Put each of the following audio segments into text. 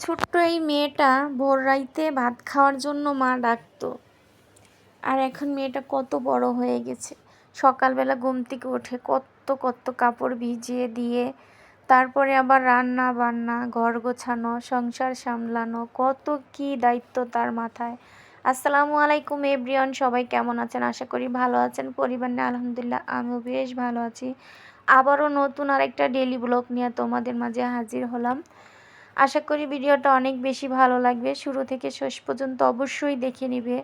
ছোট্ট এই মেয়েটা ভোর রাইতে ভাত খাওয়ার জন্য মা ডাকতো। আর এখন মেয়েটা কত বড় হয়ে গেছে। সকালবেলা ঘুম থেকে উঠে কত কত কাপড় ভিজিয়ে দিয়ে তারপরে আবার রান্না বান্না, ঘর গোছানো, সংসার সামলানো, কত কি দায়িত্ব তার মাথায়। আসসালামু আলাইকুম এভরিওয়ান, সবাই কেমন আছেন? আশা করি ভালো আছেন। পরিবার নিয়ে আলহামদুলিল্লাহ আমিও বেশ ভালো আছি। আবারও নতুন আরেকটা ডেইলি ব্লগ নিয়ে তোমাদের মাঝে হাজির হলাম। আশা করি ভিডিওটা অনেক বেশি ভালো লাগবে। শুরু থেকে শেষ পর্যন্ত অবশ্যই দেখে নিবে।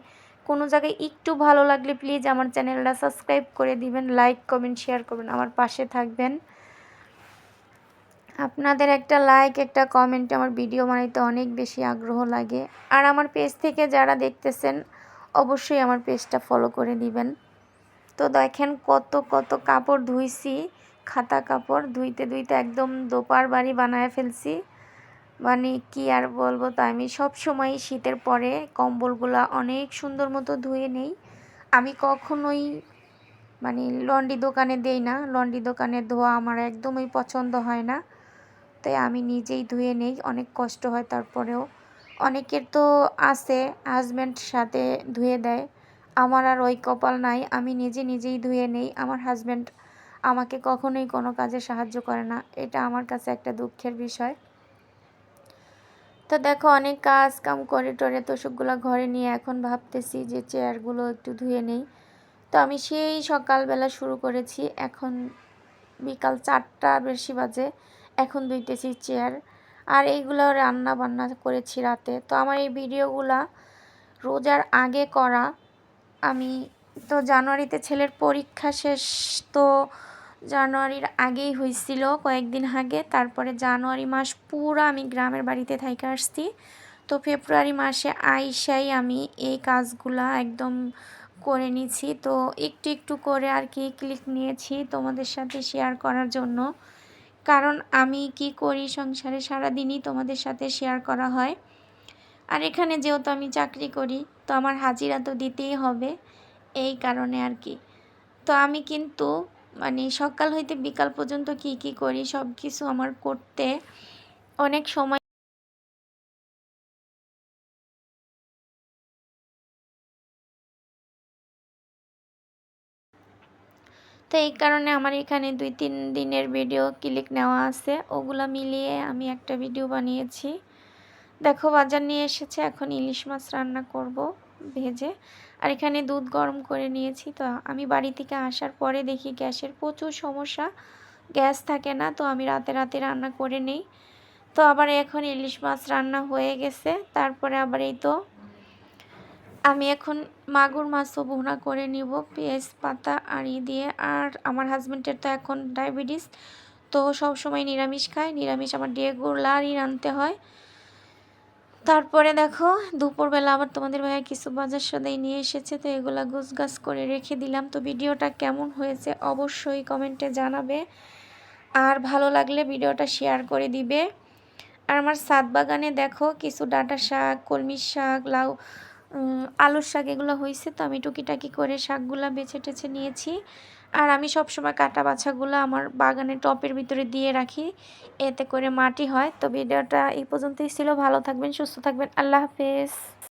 কোনো জায়গায় একটু ভালো লাগলে প্লিজ আমার চ্যানেলটা সাবস্ক্রাইব করে দিবেন, লাইক কমেন্ট শেয়ার করবেন, আমার পাশে থাকবেন। আপনাদের একটা লাইক একটা কমেন্টে আমার ভিডিও বানাইতে অনেক বেশি আগ্রহ লাগে। আর আমার পেজ থেকে যারা দেখতেছেন অবশ্যই আমার পেজটা ফলো করে দিবেন। তো দেখেন কত কত কাপড় ধুইছি, খাতা কাপড় ধুইতে ধুইতে একদম দোপার বাড়ি বানায় ফেলছি। মানে কি আর বলবো, তাই আমি সব সময় শীতের পরে কম্বলগুলা অনেক সুন্দর মতো ধুয়ে নেই। আমি কখনোই লন্ড্রি দোকানে দেই না। লন্ড্রি দোকানে ধোয়া আমার একদমই পছন্দ হয় না, তাই আমি নিজেই ধুয়ে নেই। অনেক কষ্ট হয় তারপরেও। অনেকের তো আছে হাজব্যান্ড সাথে ধুয়ে দেয়, আমার আর ওই কপাল নাই। আমি নিজেই ধুয়ে নেই। আমার হাজব্যান্ড আমাকে কখনোই কোনো কাজে সাহায্য করে না, এটা আমার কাছে একটা দুঃখের বিষয়। তো দেখো অনেক কাজ কাম করে টরে তোষকগুলো ঘরে নিয়ে এখন ভাবতেছি যে চেয়ারগুলো একটু ধুয়ে নেই। তো আমি সেই সকালবেলা শুরু করেছি, এখন বিকাল 4টা বেশি বাজে, এখন ধুইতেছি চেয়ার। আর এইগুলো রান্না বান্না করেছি রাতে। তো আমার এই ভিডিওগুলা রোজার আগে করা। আমি তো জানুয়ারিতে ছেলের পরীক্ষা শেষ, তো জানুয়ারির আগেই হয়েছিল, কয়েকদিন আগে। তারপরে জানুয়ারি মাস পুরো আমি গ্রামের বাড়িতে থাইকা আসছি। তো ফেব্রুয়ারি মাসে আইসাই আমি এই কাজগুলা একদম করে নিছি। তো একটু একটু করে আর কি ক্লিক নিয়েছি তোমাদের সাথে শেয়ার করার জন্য, কারণ আমি কি করি সংসারে সারাদিনই তোমাদের সাথে শেয়ার করা হয়। আর এখানে যেহেতু আমি চাকরি করি, তো আমার হাজিরা তো দিতেই হবে, এই কারণে আর কি। তো আমি কিন্তু সকাল হইতে বিকাল পর্যন্ত কি কি করি সব কিছু আমার করতে অনেক সময়। তো এই কারণে আমার এখানে 2-3 দিনের ভিডিও ক্লিক নেওয়া আছে, ওগুলা মিলিয়ে আমি একটা ভিডিও বানিয়েছি। দেখো বাজার নিয়ে এসেছে, এখন ইলিশ মাছ রান্না করব ভেজে। আর এখানে দুধ গরম করে নিয়েছি। তো আমি বাড়ি থেকে আসার পরে দেখি গ্যাসের প্রচুর সমস্যা, গ্যাস থাকে না। তো আমি রাতে রাতে রান্না করে নেই। তো আবার এখন ইলিশ মাছ রান্না হয়ে গেছে। তারপরে আবার এই তো আমি এখন মাগুর মাছও ভুনা করে নিব পেঁয়াজ পাতা আর দিয়ে। আর আমার হাজব্যান্ডের তো এখন ডায়াবেটিস, তো সব সময় নিরামিষ খায়। নিরামিষ আমার রেগুলারই রাঁধতে হয়। তারপরে দেখো দুপুরবেলা আবার তোমাদের ভাইয়া কিছু বাজার সদাই নিয়ে এসেছে, তো এগুলা গুছগাছ করে রেখে দিলাম। তো ভিডিওটা কেমন হয়েছে অবশ্যই কমেন্টে জানাবে, আর ভালো লাগলে ভিডিওটা শেয়ার করে দিবে। আর আমার ছাদ বাগানে দেখো কিছু ডাঁটা শাক, কলমি শাক, লাউ, আলুর শাক এগুলো হয়েছে। তো আমি টুকিটাকি করে শাকগুলা বেছে টেছে নিয়েছি। আর আমি সবসময় কাটা বাছাগুলো আমার বাগানের টপের ভিতরে দিয়ে রাখি, এতে করে মাটি হয়। তো ভিডিওটা এই পর্যন্তই ছিল। ভালো থাকবেন, সুস্থ থাকবেন, আল্লাহ হাফেজ।